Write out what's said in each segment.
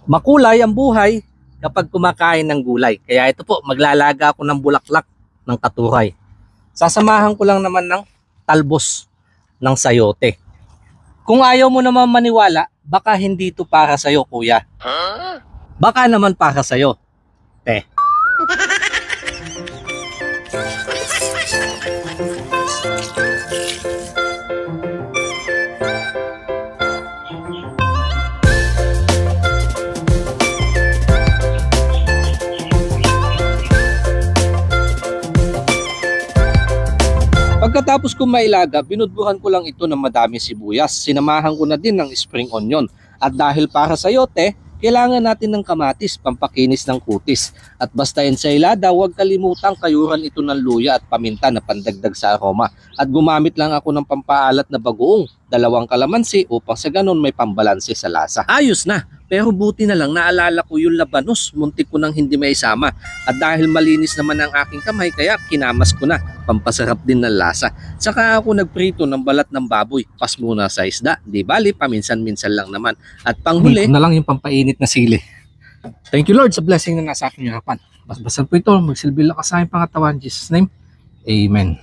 Makulay ang buhay kapag kumakain ng gulay. Kaya ito po, maglalaga ako ng bulaklak ng katuray. Sasamahan ko lang naman ng talbos ng sayote. Kung ayaw mo naman maniwala, baka hindi ito para sa'yo, kuya. Baka naman para sa'yo, te. Pagkatapos kong mailaga, binudbuhan ko lang ito ng madami sibuyas. Sinamahan ko na din ng spring onion. At dahil para sa yote, kailangan natin ng kamatis, pampakinis ng kutis. At basta yan sa ilada, huwag kalimutang kayuran ito ng luya at paminta na pandagdag sa aroma. At gumamit lang ako ng pampaalat na bagoong, 2 kalamansi upang sa ganun may pambalanse sa lasa. Ayos na! Pero buti na lang naalala ko yung labanos, muntik ko nang hindi maisama. At dahil malinis naman ang aking kamay, kaya kinamas ko na, pampasarap din ng lasa. Saka ako nagprito ng balat ng baboy, pas muna sa isda, di bali paminsan-minsan lang naman. At panghuli, na lang yung pampainit na sili. Thank you Lord sa blessing na nasa aking harapan. Basbasan po ito, magsilbi lakas sa aking pangatawan. In Jesus' name, Amen.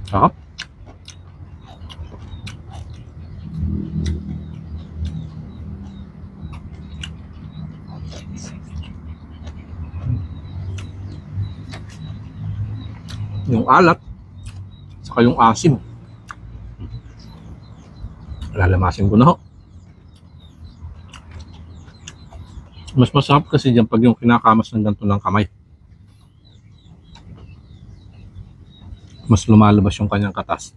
Sarap. Yung alat saka yung asim, lalamasin ko na ho. Mas masarap kasi dyan pag yung kinakamas ng ganito ng kamay, mas lumalabas yung kanyang katas.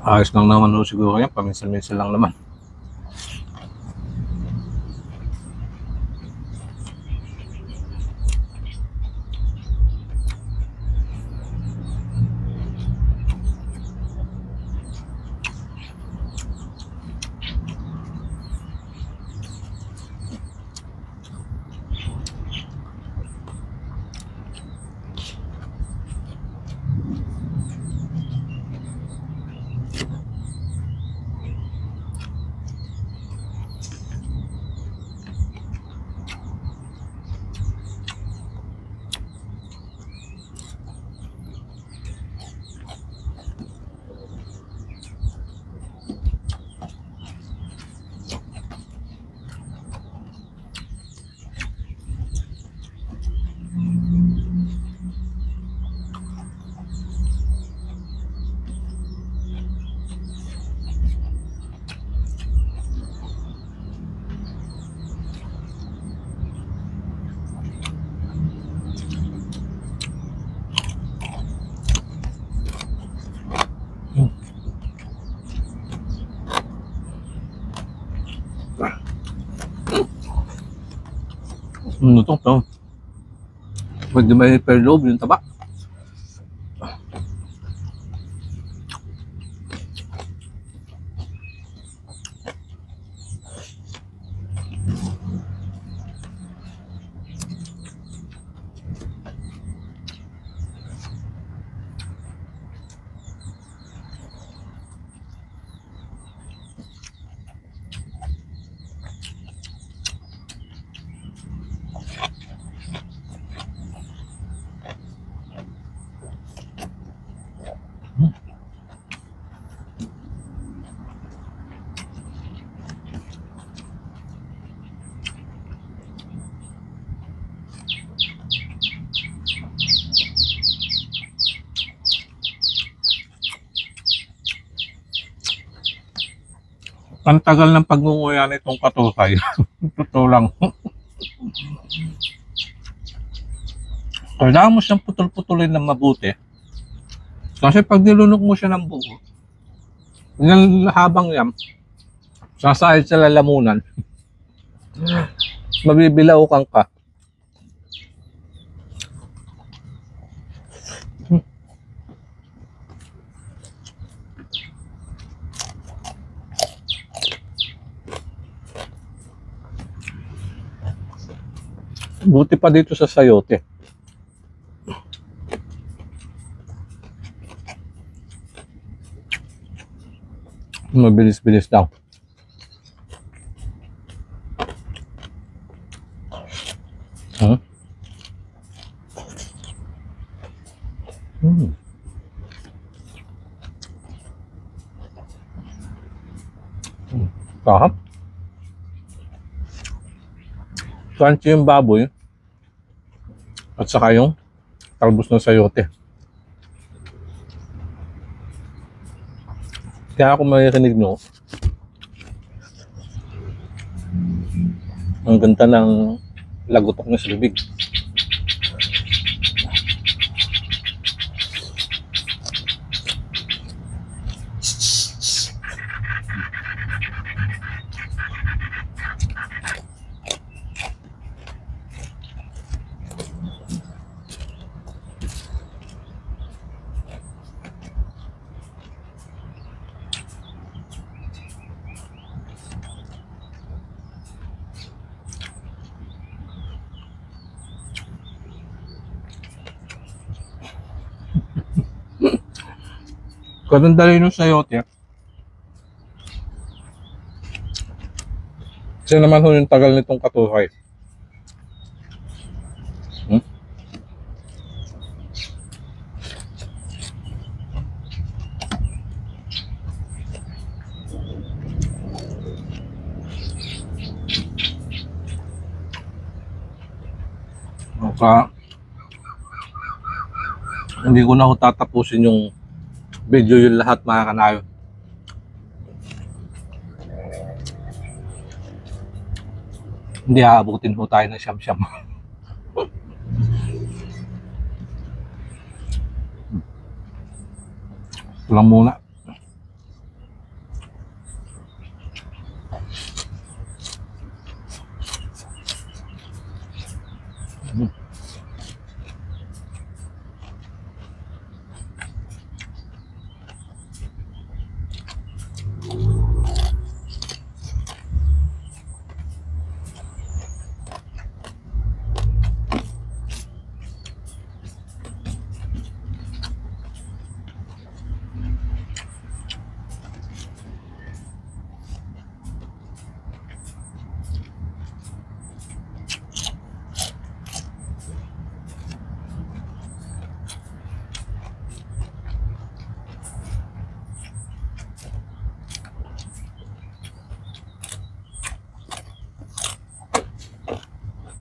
Ayos lang naman ho siguro yan, paminsan-minsan lang naman. Ano to? Pwede may perloob yung taba. Ang tagal ng pagngunguya nitong katusay. Totoo lang. Kailangan mo siyang putol-putulin ng mabuti. Kasi pag nilunok mo siya ng buo, ng habang yan, sasahid sa lalamunan, mabibilaukan ka. Buti pa dito sa sayote. Mabilis-bilis daw. Huh? Sarap. Crunchy yung baboy at saka yung talbos ng sayote. Kaya kung maririnig nyo, ang ganda ng lagotok niya sa bibig. Ganun dali nung sayote. Kasi naman ho yung tagal nitong katusay. Maka, hindi ko na ho tatapusin yung video yung lahat mga kanayo. Hindi aabutin ho tayo ng siyam-siyam. Ito lang muna.